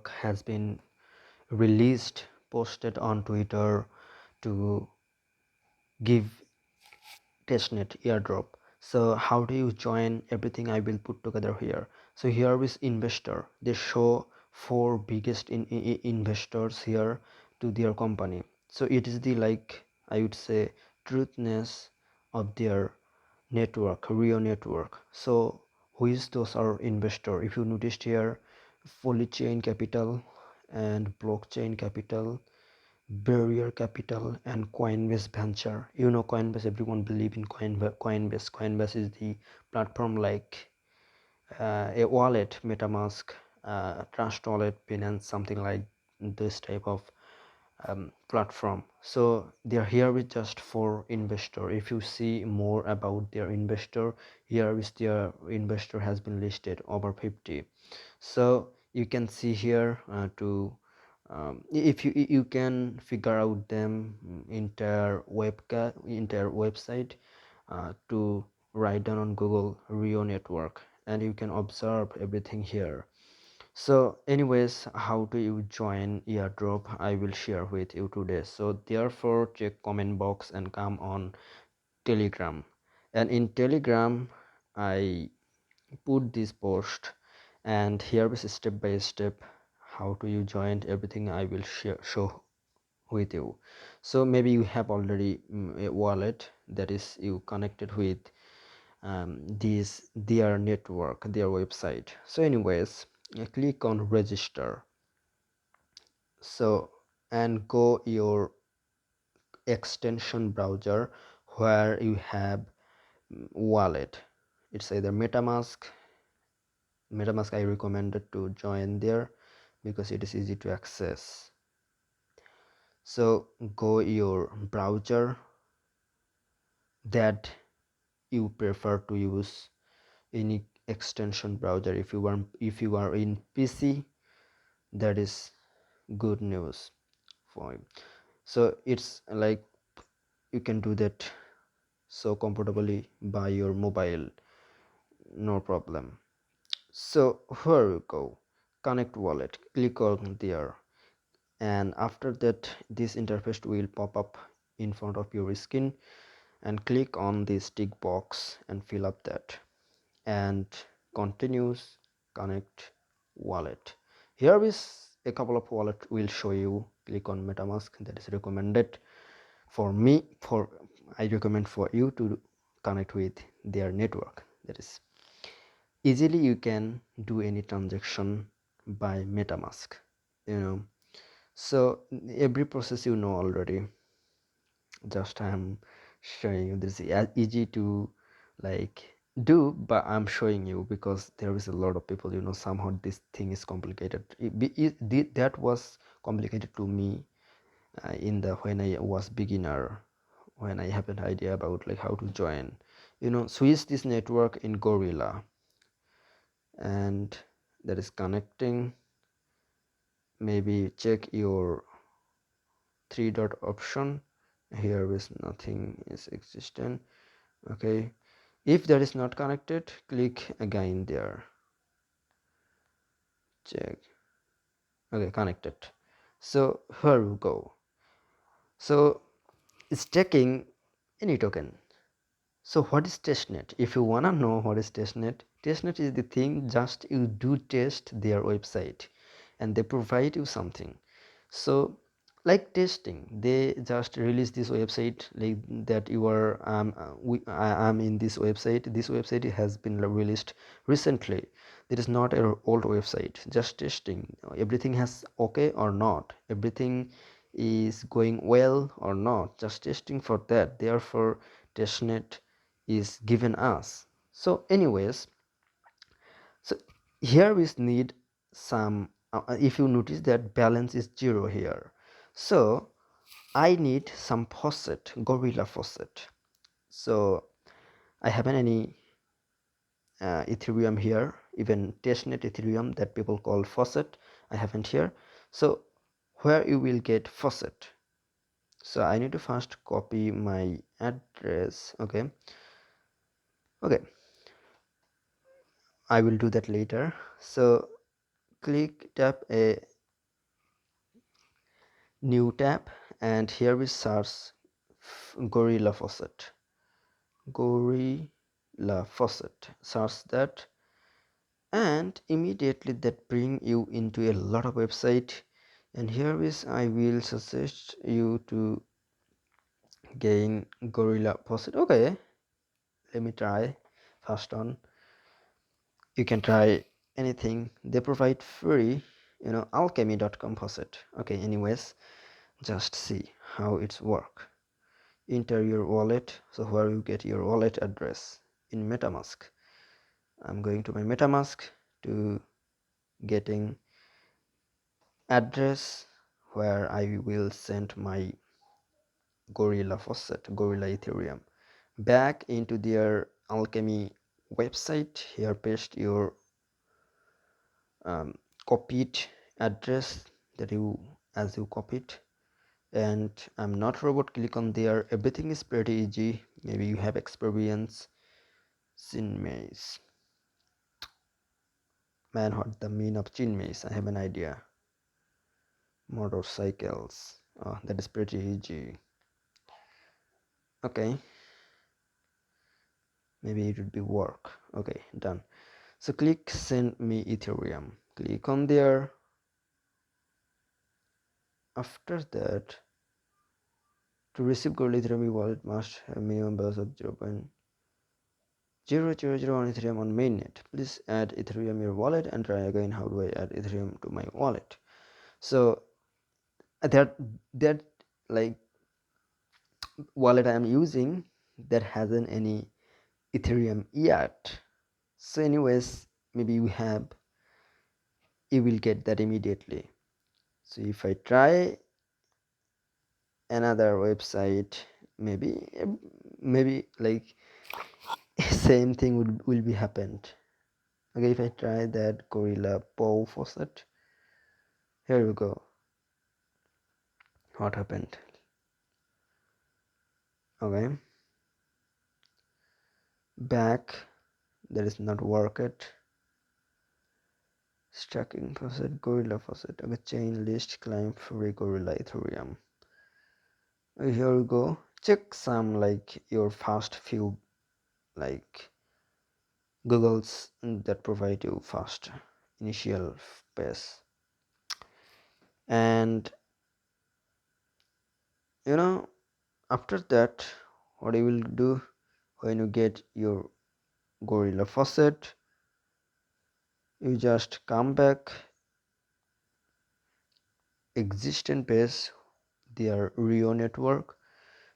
network has been released, posted on Twitter to give testnet airdrop. So how do you join? Everything I will put together here. So here is investor. They show four biggest investors here to their company. So it is the, like, I would say, truthness of their network, Rio network. So who is those are investor? If you noticed here, fully chain capital and blockchain capital, barrier capital, and Coinbase venture. You know Coinbase, everyone believe in Coinbase is the platform, like a wallet, MetaMask, Trust Wallet, Binance, something like this type of platform. So they are here with just for investor. If you see more about their investor, here is their investor has been listed over 50. So you can see here to if you can figure out them entire website to write down on Google Rio network, and you can observe everything here. So anyways, how do you join airdrop, I will share with you today. So therefore, check comment box and come on Telegram. And in Telegram, I put this post, and here is step by step how do you join. Everything I will show with you. So maybe you have already a wallet that is you connected with their network, their website. So anyways, click on register. So and go your extension browser where you have wallet. It's either metamask. I recommended to join there because it is easy to access. So go your browser that you prefer to use, any extension browser. If you are in PC, that is good news for you. So it's like you can do that so comfortably by your mobile, no problem. So here you go, connect wallet, click on there, and after that this interface will pop up in front of your screen, and click on this tick box and fill up that, and continues connect wallet. Here is a couple of wallet will show you. Click on metamask, that is recommended for me. For I recommend for you to connect with their network. That is easily you can do any transaction by metamask, you know. So every process you know already, just I'm showing you. This is easy to like do, but I'm showing you because there is a lot of people, you know, somehow this thing is complicated. That was complicated to me in the when I was beginner, when I have an idea about like how to join, you know. Switch this network in Gorilla, and that is connecting. Maybe check your three dot option. Here is nothing is existent. Okay, if that is not connected, click again there, check. Okay, connected. So here we go. So it's checking any token. So what is testnet? If you wanna know what is testnet is the thing just you do test their website and they provide you something. So like testing, they just release this website like that. You are I am in this website. This website has been released recently. There is not an old website. Just testing everything has okay or not, everything is going well or not, just testing for that. Therefore testnet is given us. So anyways, so here we need some if you notice that balance is 0 here, so I need some faucet, gorilla faucet. So I haven't any ethereum here, even testnet ethereum that people call faucet, I haven't here. So where you will get faucet, so I need to first copy my address. Okay, I will do that later. So click tap a new tab, and here we search gorilla faucet. Gorilla faucet, search that, and immediately that bring you into a lot of website. And here is I will suggest you to gain gorilla faucet. Okay, let me try first on. You can try anything they provide free, alchemy.com faucet. Okay, anyways, just see how it's work. Enter your wallet, so where you get your wallet address in MetaMask. I'm going to my MetaMask to getting address where I will send my gorilla faucet, gorilla ethereum back into their alchemy website. Here paste your copied address that you as you copied. And I'm not robot, click on there. Everything is pretty easy. Maybe you have experience. Chin maze, man, what the mean of chin maze? I have an idea. Motorcycles, oh, that is pretty easy. Okay, maybe it would be work. Okay, done. So click send me ethereum, click on there. After that, to receive gold ethereum, your wallet must have minimum balance of 0.00001 ethereum on mainnet. Please add ethereum your wallet and try again. How do I add ethereum to my wallet? So that like wallet I am using, that hasn't any ethereum yet. So anyways, maybe you will get that immediately. So if I try another website, maybe like same thing will be happened. Okay, if I try that gorilla pow faucet, here we go. What happened? Okay, back, that is not work it. Stacking faucet, gorilla faucet. Okay, chain list, climb free gorilla ethereum. Okay, here we go. Check some like your fast few like Googles that provide you fast initial pace. And after that, what you will do when you get your gorilla faucet, you just come back existing page, their Rio network,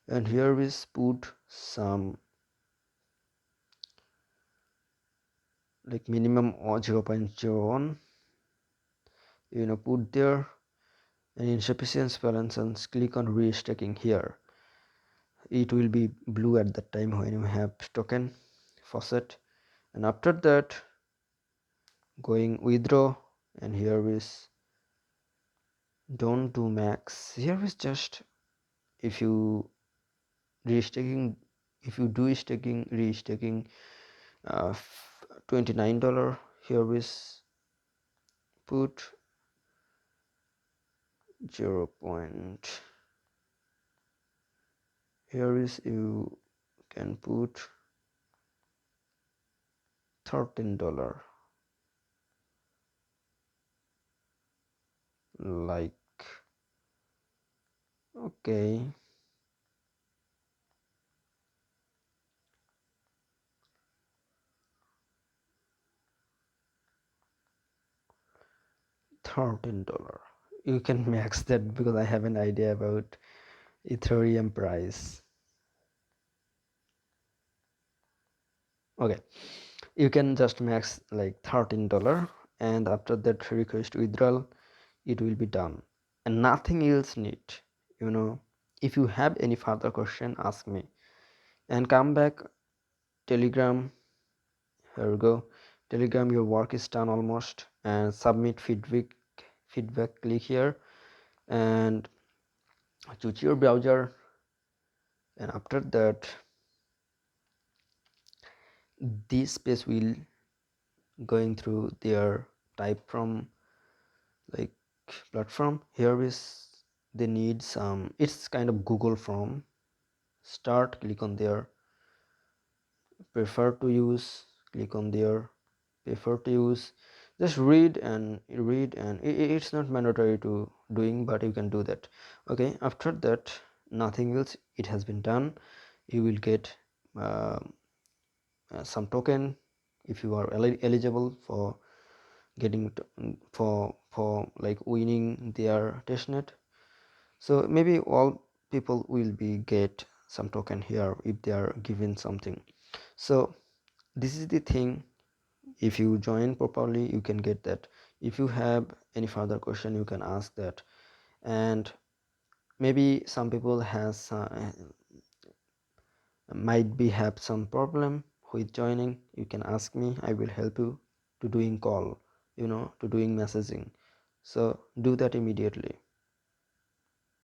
and here we put some like minimum or 0.01, put there, and insufficient balance, and click on restacking. Here it will be blue at the time when you have token faucet. And after that, going withdraw, and here is don't do max. Here is just if you restaking, if you do staking, restaking $29. Here is put 0 point. Here is you can put $13, like, okay, $13. You can max that because I have an idea about Ethereum price. Okay, you can just max like $13, and after that request withdrawal, it will be done, and nothing else need. If you have any further question, ask me. And come back Telegram. Here we go. Telegram, your work is done almost, and submit feedback, click here and choose your browser. And after that, this page will going through their type from like platform. Here is they need some, it's kind of Google form. Start, click on there, prefer to use, click on there, prefer to use. Just read and read, and it's not mandatory to doing, but you can do that. Okay, after that, nothing else, it has been done. You will get uh, some token if you are eligible for getting for like winning their testnet. So maybe all people will be get some token here if they are given something. So this is the thing. If you join properly, you can get that. If you have any further question, you can ask that. And maybe some people has might be have some problem with joining, you can ask me, I will help you to doing call, to doing messaging. So do that immediately.